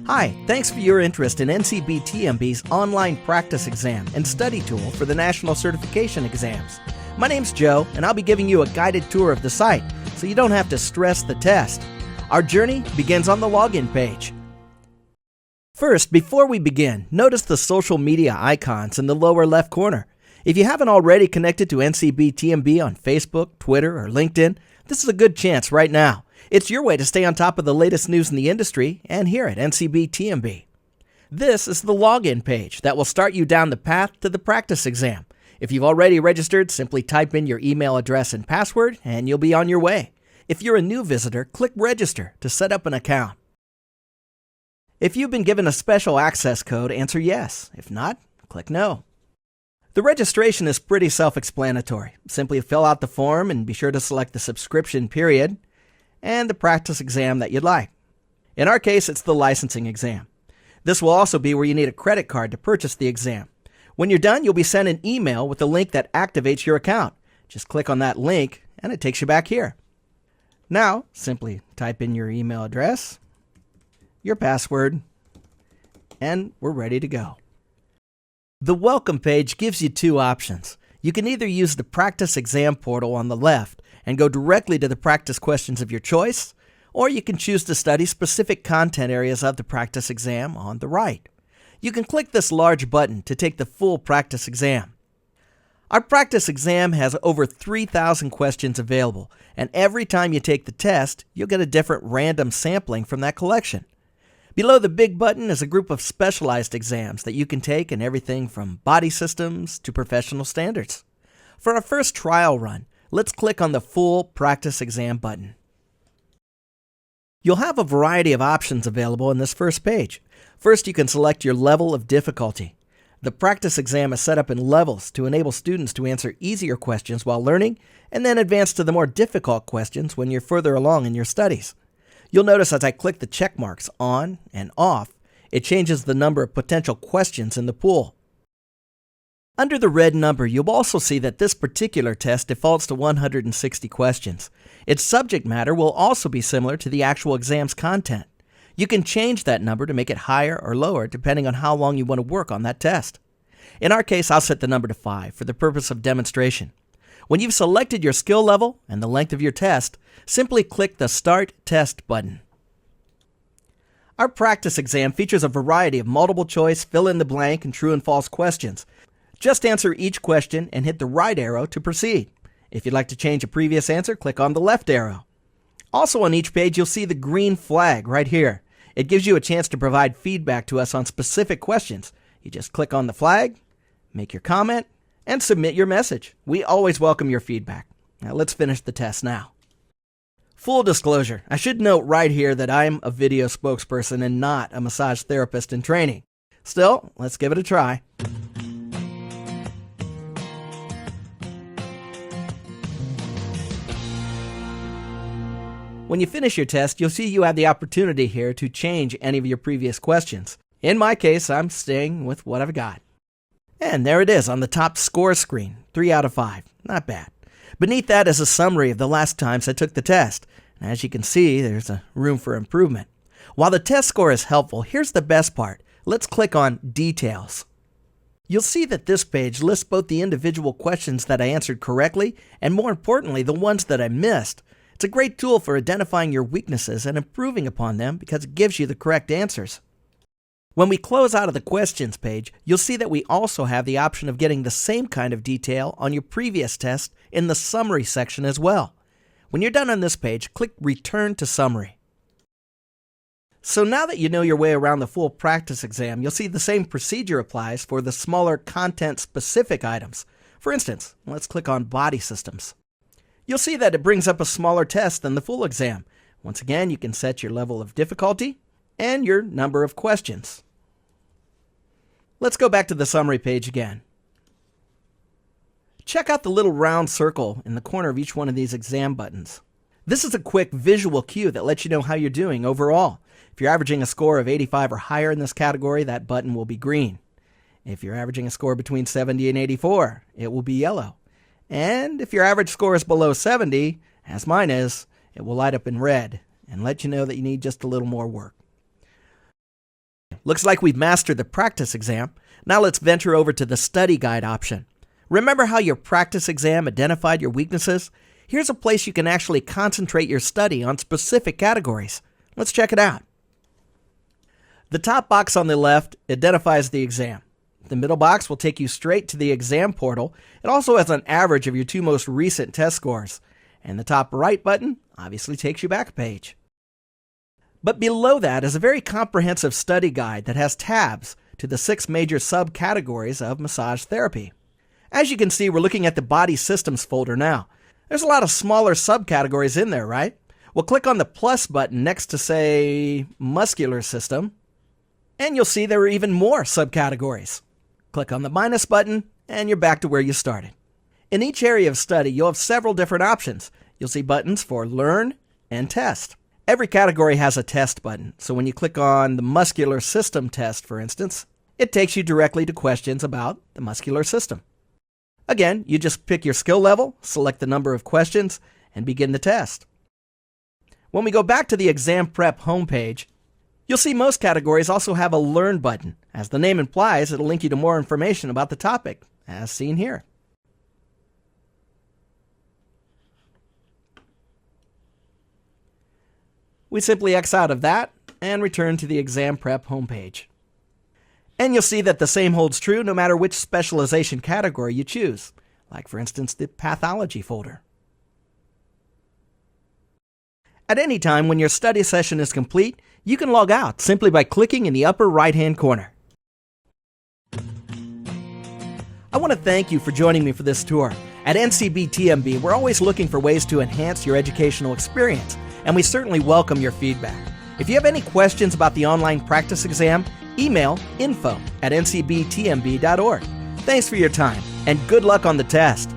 Hi, thanks for your interest in NCBTMB's online practice exam and study tool for the national certification exams. My name's Joe, and I'll be giving you a guided tour of the site so you don't have to stress the test. Our journey begins on the login page. First, before we begin, notice the social media icons in the lower left corner. If you haven't already connected to NCBTMB on Facebook, Twitter, or LinkedIn, this is a good chance right now. It's your way to stay on top of the latest news in the industry and here at NCBTMB. This is the login page that will start you down the path to the practice exam. If you've already registered, simply type in your email address and password and you'll be on your way. If you're a new visitor, click Register to set up an account. If you've been given a special access code, answer yes. If not, click No. The registration is pretty self-explanatory. Simply fill out the form and be sure to select the subscription period and the practice exam that you'd like. In our case, it's the licensing exam. This will also be where you need a credit card to purchase the exam. When you're done, you'll be sent an email with a link that activates your account. Just click on that link and it takes you back here. Now, simply type in your email address, your password, and we're ready to go. The welcome page gives you two options. You can either use the practice exam portal on the left and go directly to the practice questions of your choice, or you can choose to study specific content areas of the practice exam on the right. You can click this large button to take the full practice exam. Our practice exam has over 3,000 questions available, and every time you take the test, you'll get a different random sampling from that collection. Below the big button is a group of specialized exams that you can take in everything from body systems to professional standards. For our first trial run, let's click on the full practice exam button. You'll have a variety of options available in this first page. First, you can select your level of difficulty. The practice exam is set up in levels to enable students to answer easier questions while learning and then advance to the more difficult questions when you're further along in your studies. You'll notice as I click the check marks on and off, it changes the number of potential questions in the pool. Under the red number, you'll also see that this particular test defaults to 160 questions. Its subject matter will also be similar to the actual exam's content. You can change that number to make it higher or lower depending on how long you want to work on that test. In our case, I'll set the number to 5 for the purpose of demonstration. When you've selected your skill level and the length of your test, simply click the Start Test button. Our practice exam features a variety of multiple choice, fill in the blank, and true and false questions. Just answer each question and hit the right arrow to proceed. If you'd like to change a previous answer, click on the left arrow. Also on each page, you'll see the green flag right here. It gives you a chance to provide feedback to us on specific questions. You just click on the flag, make your comment, and submit your message. We always welcome your feedback. Now let's finish the test now. Full disclosure, I should note right here that I'm a video spokesperson and not a massage therapist in training. Still, let's give it a try. When you finish your test, you'll see you have the opportunity here to change any of your previous questions. In my case, I'm staying with what I've got. And there it is on the top score screen, 3 out of 5. Not bad. Beneath that is a summary of the last times I took the test. And as you can see, there's a room for improvement. While the test score is helpful, here's the best part. Let's click on Details. You'll see that this page lists both the individual questions that I answered correctly and, more importantly, the ones that I missed. It's a great tool for identifying your weaknesses and improving upon them because it gives you the correct answers. When we close out of the questions page, you'll see that we also have the option of getting the same kind of detail on your previous test in the summary section as well. When you're done on this page, click Return to Summary. So now that you know your way around the full practice exam, you'll see the same procedure applies for the smaller content-specific items. For instance, let's click on Body Systems. You'll see that it brings up a smaller test than the full exam. Once again, you can set your level of difficulty and your number of questions. Let's go back to the summary page again. Check out the little round circle in the corner of each one of these exam buttons. This is a quick visual cue that lets you know how you're doing overall. If you're averaging a score of 85 or higher in this category, that button will be green. If you're averaging a score between 70 and 84, it will be yellow. And if your average score is below 70, as mine is, it will light up in red and let you know that you need just a little more work. looks like we've mastered the practice exam. Now let's venture over to the study guide option. Remember how your practice exam identified your weaknesses? Here's a place you can actually concentrate your study on specific categories. Let's check it out. The top box on the left identifies the exam. The middle box will take you straight to the exam portal. It also has an average of your 2 most recent test scores. And the top right button obviously takes you back a page. But below that is a very comprehensive study guide that has tabs to the 6 major subcategories of massage therapy. As you can see, we're looking at the Body Systems folder now. There's a lot of smaller subcategories in there, right? We'll click on the plus button next to, say, Muscular System, and you'll see there are even more subcategories. Click on the minus button, and you're back to where you started. In each area of study, you'll have several different options. You'll see buttons for Learn and Test. Every category has a test button, so when you click on the muscular system test, for instance, it takes you directly to questions about the muscular system. Again, you just pick your skill level, select the number of questions, and begin the test. When we go back to the exam prep homepage, you'll see most categories also have a Learn button. As the name implies, it'll link you to more information about the topic, as seen here. We simply X out of that and return to the exam prep homepage. And you'll see that the same holds true no matter which specialization category you choose, like for instance the pathology folder. At any time when your study session is complete, you can log out simply by clicking in the upper right-hand corner. I want to thank you for joining me for this tour. At NCBTMB, we're always looking for ways to enhance your educational experience, and we certainly welcome your feedback. If you have any questions about the online practice exam, email info@ncbtmb.org. Thanks for your time, and good luck on the test.